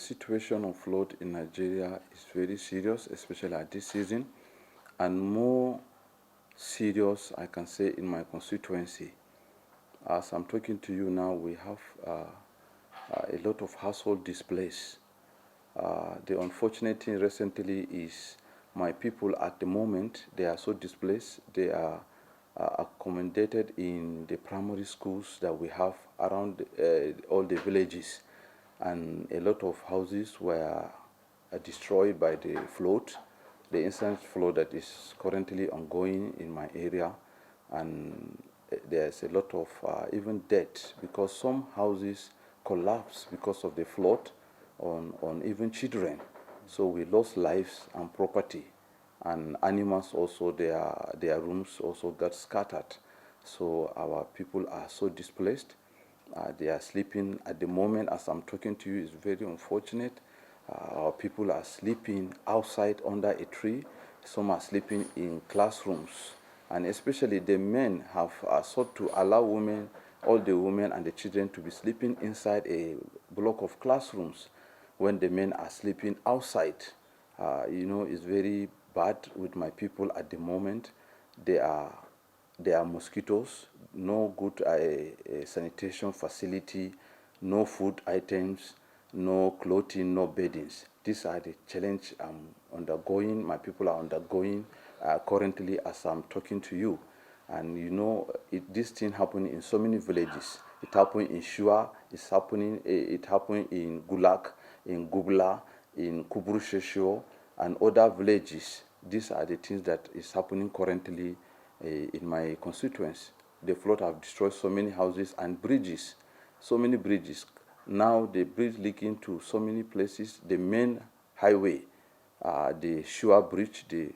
situation of flood in Nigeria is very serious, especially at this season, and more serious, I can say, in my constituency. As I'm talking to you now, we have a lot of household displays. The unfortunate thing recently is my people at the moment, they are so displaced. They are accommodated in the primary schools that we have around all the villages, and a lot of houses were destroyed by the flood, the instant flood that is currently ongoing in my area, and there's a lot of even death because some houses collapsed because of the flood on even children. So we lost lives and property, and animals also, their rooms also got scattered. So our people are so displaced. They are sleeping at the moment as I'm talking to you. Is very unfortunate. Our people are sleeping outside under a tree. Some are sleeping in classrooms, and especially the men have sought to allow women, all the women and the children, to be sleeping inside a block of classrooms when the men are sleeping outside. It's very bad with my people at the moment. There are mosquitoes, no good sanitation facility, no food items, no clothing, no beddings. These are the challenge I'm undergoing, my people are undergoing currently as I'm talking to you. And this thing happening in so many villages. It happened in Shua, it happened in Gulak, in Gubla, in Kubrushesho, and other villages. These are the things that is happening currently in my constituency. The flood have destroyed so many houses and bridges, so many bridges. Now the bridge leaking to so many places. The main highway, the Shua Bridge, the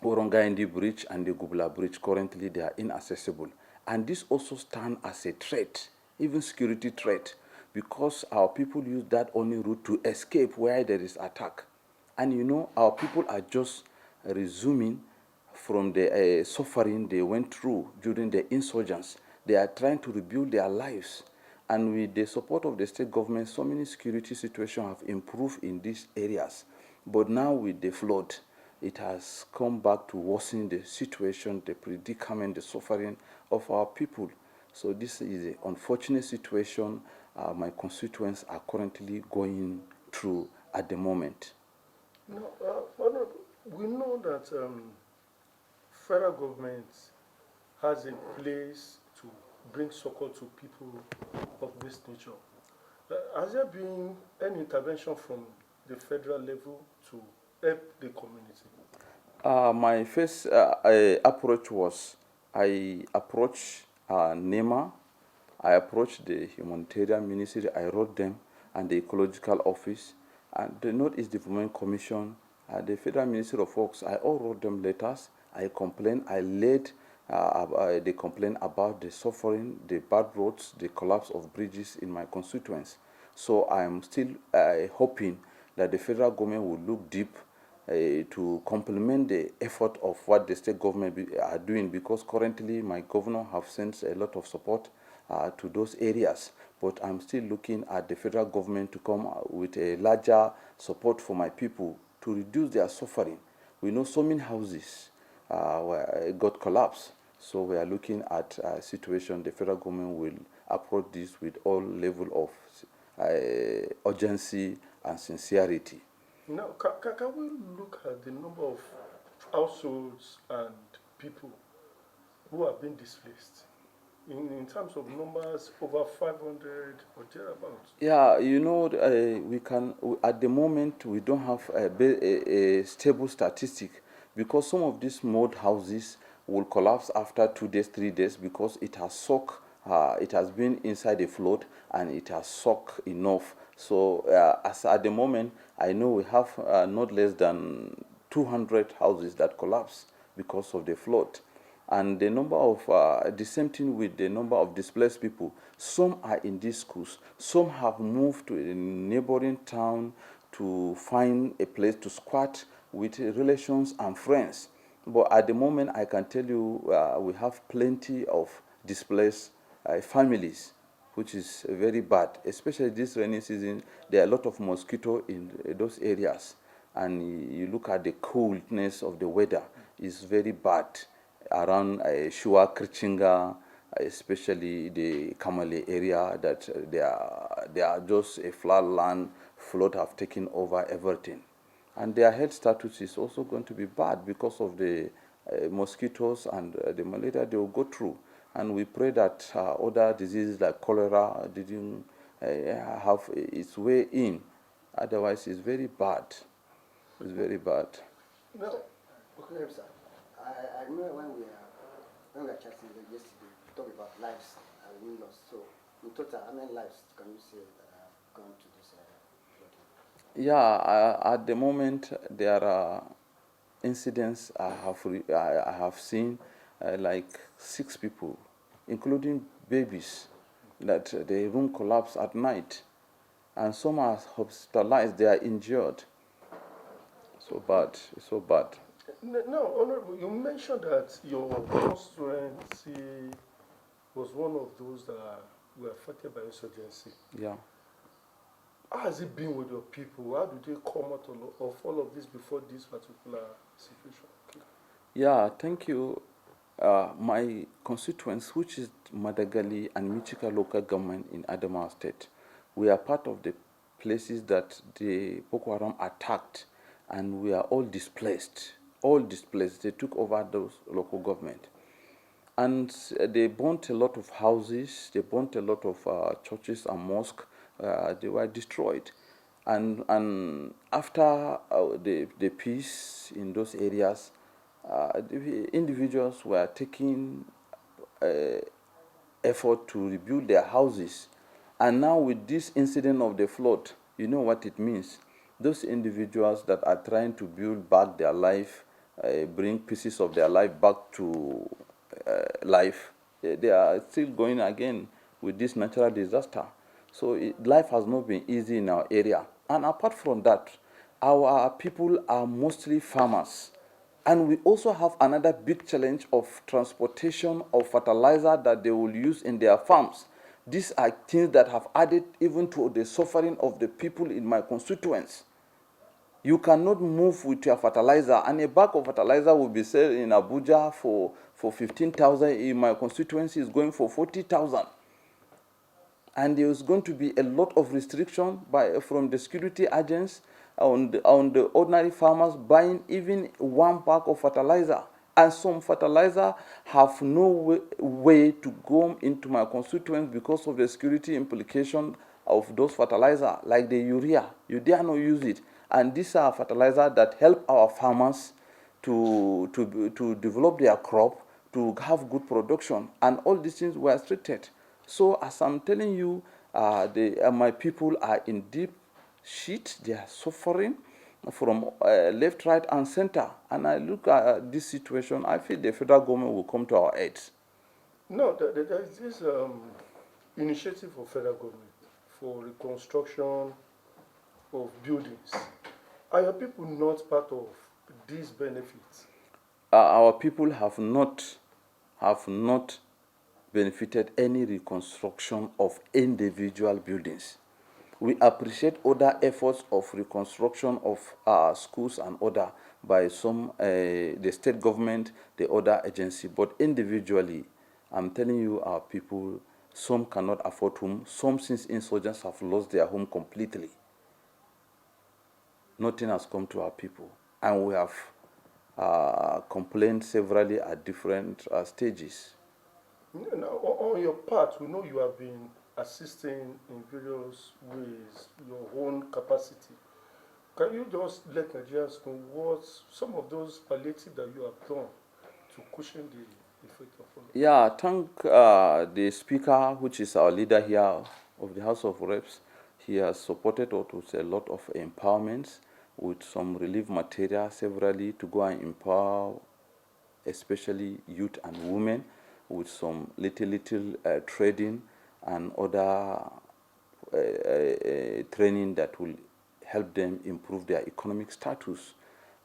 Orongaindi Bridge, and the Gubla Bridge, currently they are inaccessible. And this also stands as a threat, even security threat, because our people use that only route to escape where there is attack. And our people are just resuming from the suffering they went through during the insurgents. They are trying to rebuild their lives. And with the support of the state government, so many security situations have improved in these areas. But now with the flood, it has come back to worsen the situation, the predicament, the suffering of our people. So this is an unfortunate situation my constituents are currently going through at the moment. No, we know that federal government has a place to bring support to people of this nature. Has there been any intervention from the federal level to help the community? My first approach was I approached NEMA, I approached the humanitarian ministry, I wrote them, and the ecological office, and the Northeast Development Commission, the Federal Ministry of Works. I all wrote them letters. I complained. I laid the complaint about the suffering, the bad roads, the collapse of bridges in my constituents. So I am still hoping that the federal government will look deep to complement the effort of what the state government are doing, because currently my governor have sent a lot of support to those areas. But I'm still looking at the federal government to come with a larger support for my people to reduce their suffering. We know so many houses got collapsed. So we are looking at a situation. The federal government will approach this with all level of urgency and sincerity. Now, can we look at the number of households and people who have been displaced? In terms of numbers, over 500 or thereabouts. Yeah, we can, at the moment, we don't have a stable statistic, because some of these mud houses will collapse after 2 days, 3 days, because it has soaked, it has been inside a flood and it has soaked enough. So as at the moment, I know we have not less than 200 houses that collapse because of the flood. And the number of, the same thing with the number of displaced people. Some are in these schools. Some have moved to a neighboring town to find a place to squat with relations and friends. But at the moment, I can tell you we have plenty of displaced families which is very bad. Especially this rainy season, there are a lot of mosquito in those areas. And you look at the coldness of the weather, is very bad around Shua, Krichinga, especially the Kamale area, that they are just a flat land, flood have taken over everything. And their health status is also going to be bad because of the mosquitoes and the malaria they will go through. And we pray that other diseases like cholera didn't have its way in. Otherwise, it's very bad. It's very bad. No. Okay, sir. I remember when we were chatting yesterday, we talked about lives and we lost. So, in total, how many lives can you say that have gone to this flooding? Yeah, at the moment there are incidents I have seen like 6 people, including babies, that the room collapsed at night, and some are hospitalized. They are injured. So bad, so bad. No, Honorable, you mentioned that your constituency was one of those that were affected by insurgency. Yeah. How has it been with your people? How do they come out of all of this before this particular situation? Okay. Yeah, thank you. My constituents, which is Madagali and Michika local government in Adamawa state, we are part of the places that the Boko Haram attacked, and we are all displaced. All displaced. They took over those local government. And they burnt a lot of houses, they burnt a lot of churches and mosques. They were destroyed. And after the peace in those areas, the individuals were taking effort to rebuild their houses. And now with this incident of the flood, you know what it means. Those individuals that are trying to build back their life, bring pieces of their life back to life, they are still going again with this natural disaster. So life has not been easy in our area. And apart from that, our people are mostly farmers. And we also have another big challenge of transportation of fertilizer that they will use in their farms. These are things that have added even to the suffering of the people in my constituents. You cannot move with your fertilizer, and a bag of fertilizer will be sold in Abuja for 15,000. In my constituency is going for 40,000. And there is going to be a lot of restriction from the security agents on the ordinary farmers buying even one bag of fertilizer. And some fertilizer have no way to go into my constituents because of the security implication of those fertilizer, like the urea. You dare not use it. And these are fertilizer that help our farmers to develop their crop, to have good production. And all these things were restricted. So as I'm telling you, my people are in deep shit. They are suffering from left, right, and center. And I look at this situation, I feel the federal government will come to our aid. No, there is this initiative of federal government for reconstruction of buildings. Are your people not part of these benefits? Our people have not benefited any reconstruction of individual buildings. We appreciate other efforts of reconstruction of schools and other by some the state government, the other agency, but individually, I'm telling you, our people, some cannot afford home. Some, since insurgents, have lost their home completely. Nothing has come to our people, and we have complained severally at different stages. Now, on your part, we know you have been assisting in various ways, your own capacity. Can you just let Nigerians know what some of those palliative that you have done to cushion the effect of all? Yeah, thank the speaker, which is our leader here of the House of Reps. He has supported us with a lot of empowerments, with some relief material severally to go and empower especially youth and women, with some little trading and other training that will help them improve their economic status.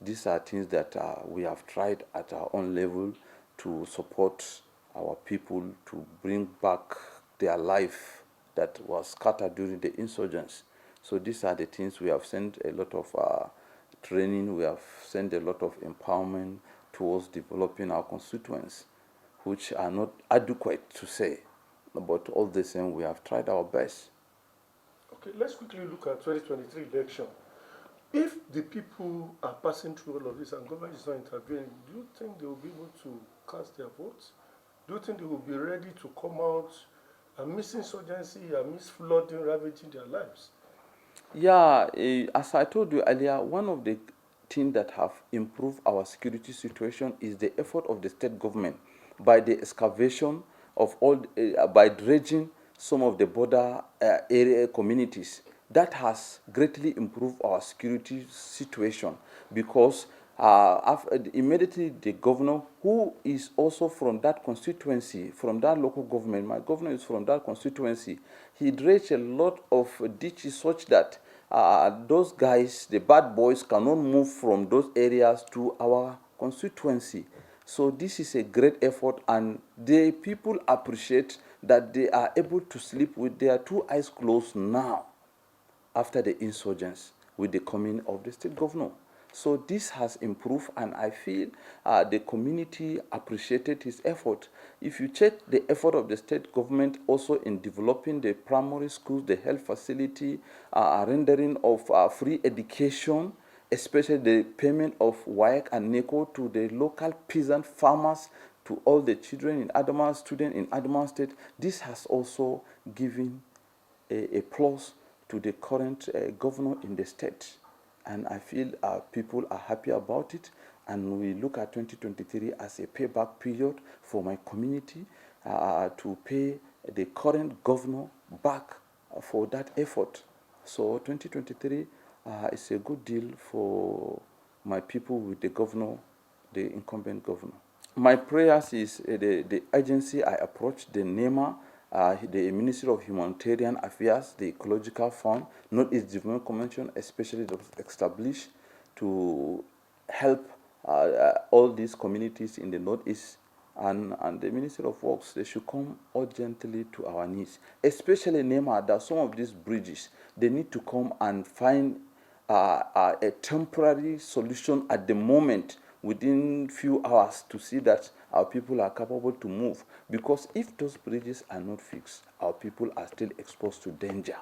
These are things that we have tried at our own level to support our people to bring back their life that was scattered during the insurgents. So these are the things we have sent a lot of training, we have sent a lot of empowerment towards developing our constituents, which are not adequate to say, but all the same we have tried our best. Okay, let's quickly look at 2023 election. If the people are passing through all of this and government is not intervening, do you think they will be able to cast their votes? Do you think they will be ready to come out amidst insurgency, amidst flooding, ravaging their lives? Yeah, as I told you earlier, one of the things that have improved our security situation is the effort of the state government by the excavation of by dredging some of the border area communities. That has greatly improved our security situation because immediately the governor, who is also from that constituency, from that local government, my governor is from that constituency, he dredged a lot of ditches such that those guys, the bad boys, cannot move from those areas to our constituency. So this is a great effort, and the people appreciate that they are able to sleep with their two eyes closed now after the insurgents with the coming of the state governor. So this has improved, and I feel the community appreciated his effort. If you check the effort of the state government also in developing the primary schools, the health facility, rendering of free education, especially the payment of WAEC and NECO to the local peasant farmers, to all the children in Adamawa, students in Adamawa State, this has also given a plus to the current governor in the state. And I feel people are happy about it. And we look at 2023 as a payback period for my community to pay the current governor back for that effort. So 2023 is a good deal for my people with the governor, the incumbent governor. My prayers is the agency I approached, the NEMA, the Ministry of Humanitarian Affairs, the Ecological Fund, Northeast Development Convention, especially was established to help all these communities in the Northeast, and the Ministry of Works, they should come urgently to our needs, especially NEMA, that some of these bridges, they need to come and find a temporary solution at the moment within few hours to see that our people are capable to move, because if those bridges are not fixed, our people are still exposed to danger.